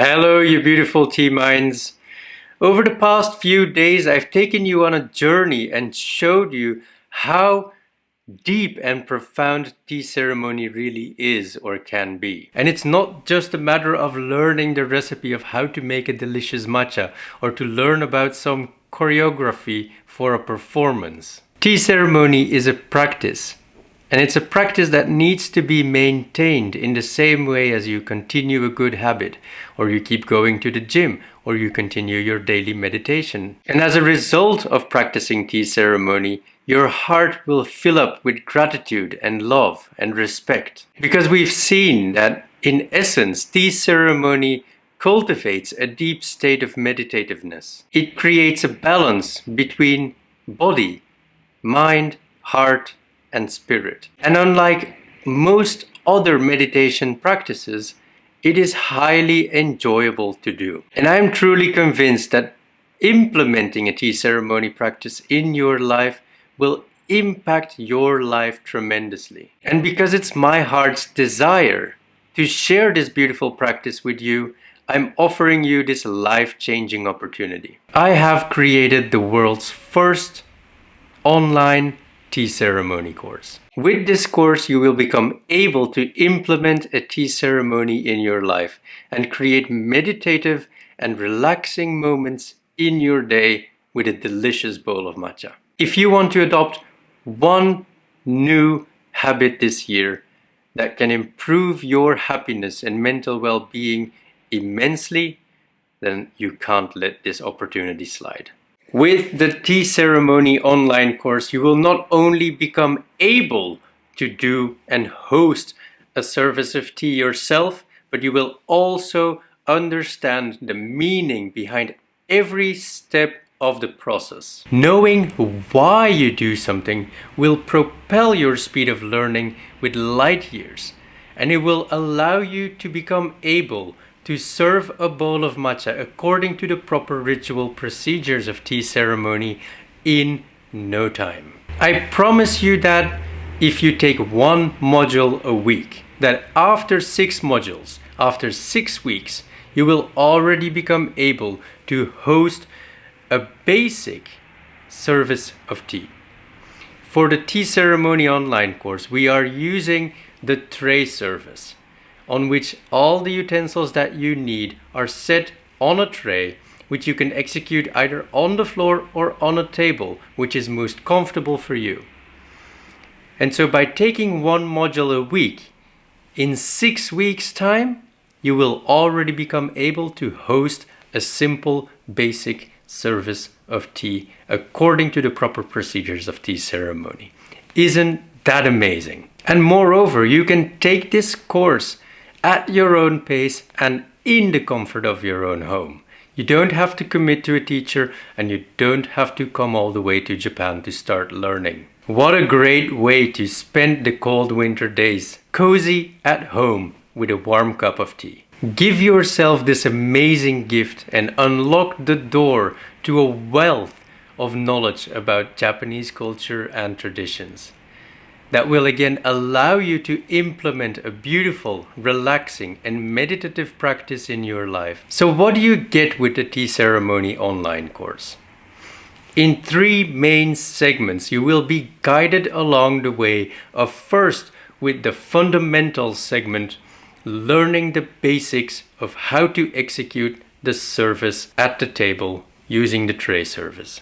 Hello, you beautiful tea minds. Over the past few days, I've taken you on a journey and showed you how deep and profound tea ceremony really is or can be. And it's not just a matter of learning the recipe of how to make a delicious matcha or to learn about some choreography for a performance. Tea ceremony is a practice. And it's a practice that needs to be maintained in the same way as you continue a good habit, or you keep going to the gym, or you continue your daily meditation. And as a result of practicing tea ceremony, your heart will fill up with gratitude and love and respect. Because we've seen that, in essence, tea ceremony cultivates a deep state of meditativeness. It creates a balance between body, mind, heart, and spirit. And unlike most other meditation practices, it is highly enjoyable to do. And I am truly convinced that implementing a tea ceremony practice in your life will impact your life tremendously. And because it's my heart's desire to share this beautiful practice with you, I'm offering you this life-changing opportunity. I have created the world's first online tea ceremony course. With this course, you will become able to implement a tea ceremony in your life and create meditative and relaxing moments in your day with a delicious bowl of matcha. If you want to adopt one new habit this year that can improve your happiness and mental well-being immensely, then you can't let this opportunity slide. With the tea ceremony online course, you will not only become able to do and host a service of tea yourself, but you will also understand the meaning behind every step of the process. Knowing why you do something will propel your speed of learning with light years, and it will allow you to become able to serve a bowl of matcha according to the proper ritual procedures of tea ceremony in no time. I promise you that if you take one module a week, that after 6 modules, after 6 weeks, you will already become able to host a basic service of tea. For the tea ceremony online course, we are using the tray service, on which all the utensils that you need are set on a tray, which you can execute either on the floor or on a table, which is most comfortable for you. And so by taking one module a week, in 6 weeks' time, you will already become able to host a simple, basic service of tea according to the proper procedures of tea ceremony. Isn't that amazing? And moreover, you can take this course at your own pace and in the comfort of your own home. You don't have to commit to a teacher, and you don't have to come all the way to Japan to start learning. What a great way to spend the cold winter days, cozy at home with a warm cup of tea. Give yourself this amazing gift and unlock the door to a wealth of knowledge about Japanese culture and traditions that will again allow you to implement a beautiful, relaxing, and meditative practice in your life. So what do you get with the tea ceremony online course? In 3 main segments, you will be guided along the way of first with the fundamentals segment, learning the basics of how to execute the service at the table using the tray service.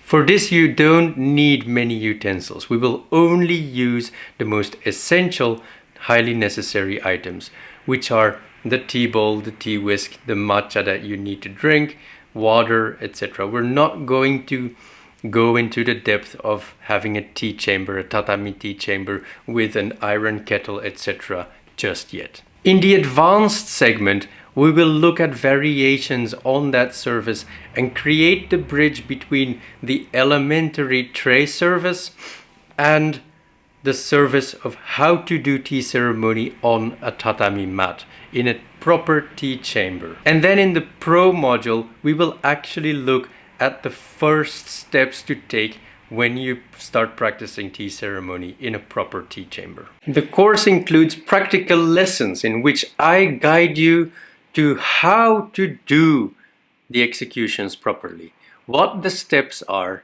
For this, you don't need many utensils. We will only use the most essential, highly necessary items, which are the tea bowl, the tea whisk, the matcha that you need to drink, water, etc. We're not going to go into the depth of having a tea chamber, a tatami tea chamber with an iron kettle, etc. just yet. In the advanced segment, we will look at variations on that service and create the bridge between the elementary tray service and the service of how to do tea ceremony on a tatami mat in a proper tea chamber. And then in the pro module, we will actually look at the first steps to take when you start practicing tea ceremony in a proper tea chamber. The course includes practical lessons in which I guide you to how to do the executions properly, what the steps are,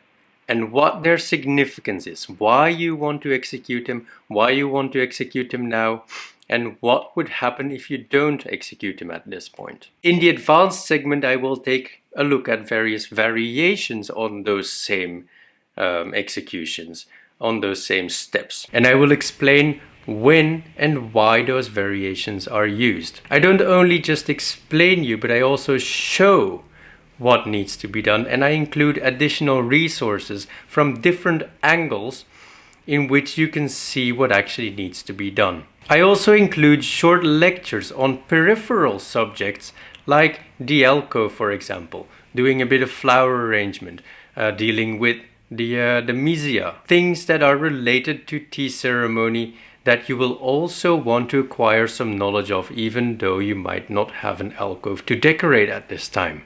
and what their significance is, why you want to execute them, why you want to execute them now, and what would happen if you don't execute them at this point. In the advanced segment, I will take a look at various variations on those same executions, on those same steps. And I will explain when and why those variations are used. I don't only just explain you, but I also show what needs to be done, and I include additional resources from different angles in which you can see what actually needs to be done. I also include short lectures on peripheral subjects like the alcove, for example, doing a bit of flower arrangement, dealing with the misia, things that are related to tea ceremony that you will also want to acquire some knowledge of, even though you might not have an alcove to decorate at this time.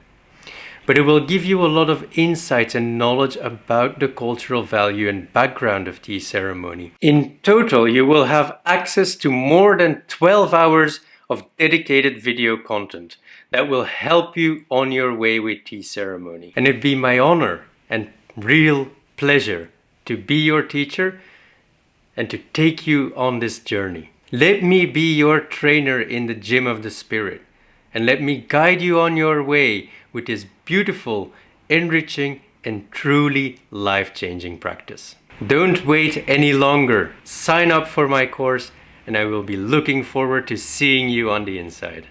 But it will give you a lot of insights and knowledge about the cultural value and background of tea ceremony. In total, you will have access to more than 12 hours of dedicated video content that will help you on your way with tea ceremony. And it'd be my honor and real pleasure to be your teacher and to take you on this journey. Let me be your trainer in the gym of the spirit, and let me guide you on your way with this beautiful, enriching, and truly life-changing practice. Don't wait any longer. Sign up for my course, and I will be looking forward to seeing you on the inside.